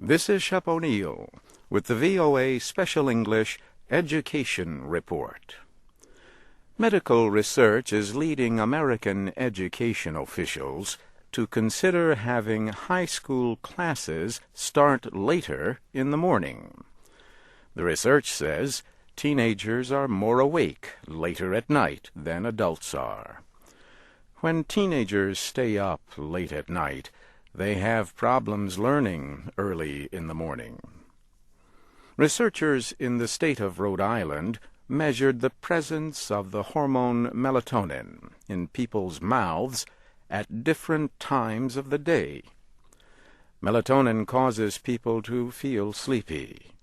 This is Shep O'Neill with the VOA Special English Education Report. Medical research is leading American education officials to consider having high school classes start later in the morning. The research says teenagers are more awake later at night than adults are. When teenagers stay up late at night, they have problems learning early in the morning. Researchers in the state of Rhode Island measured the presence of the hormone melatonin in people's mouths at different times of the day. Melatonin causes people to feel sleepy.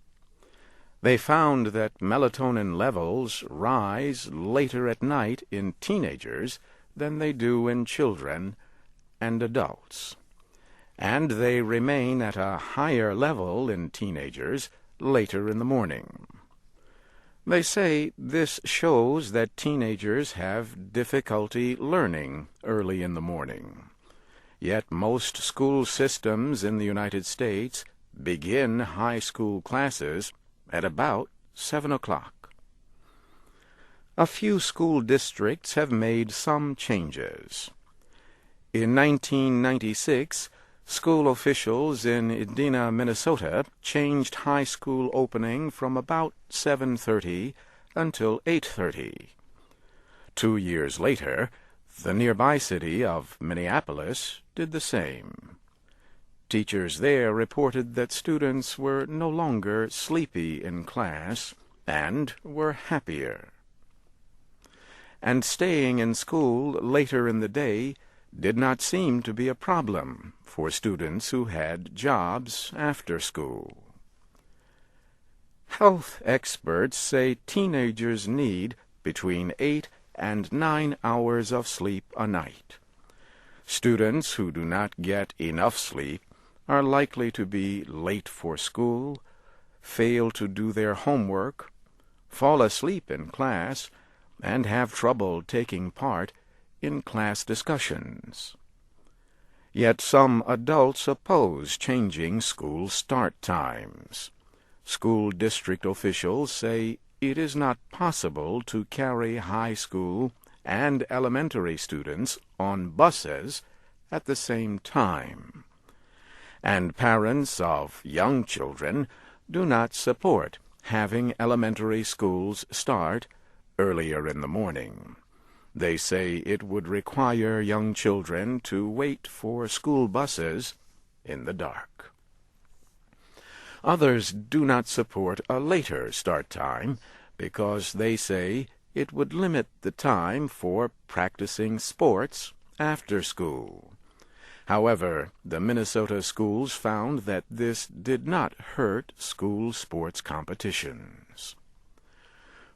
They found that melatonin levels rise later at night in teenagers than they do in children and adults, and they remain at a higher level in teenagers later in the morning. They say this shows that teenagers have difficulty learning early in the morning. Yet most school systems in the United States begin high school classes at about 7 o'clock. A few school districts have made some changes. In 1996, school officials in Edina, Minnesota, changed high school opening from about 7:30 until 8:30. 2 years later, the nearby city of Minneapolis did the same. Teachers there reported that students were no longer sleepy in class and were happier. And staying in school later in the day did not seem to be a problem for students who had jobs after school. Health experts say teenagers need between 8 and 9 hours of sleep a night. Students who do not get enough sleep are likely to be late for school, fail to do their homework, fall asleep in class, and have trouble taking part in class discussions. Yet some adults oppose changing school start times. School district officials say it is not possible to carry high school and elementary students on buses at the same time. And parents of young children do not support having elementary schools start earlier in the morning. They say it would require young children to wait for school buses in the dark. Others do not support a later start time because they say it would limit the time for practicing sports after school. However, the Minnesota schools found that this did not hurt school sports competitions.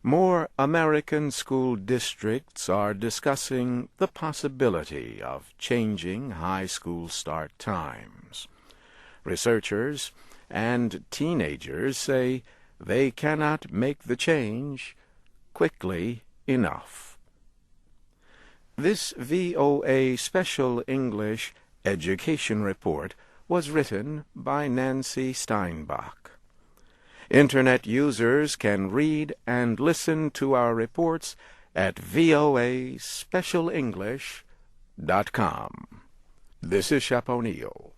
More American school districts are discussing the possibility of changing high school start times. Researchers and teenagers say they cannot make the change quickly enough. This VOA Special English Education Report was written by Nancy Steinbach. Internet users can read and listen to our reports at voaspecialenglish.com. This is Shep O'Neill.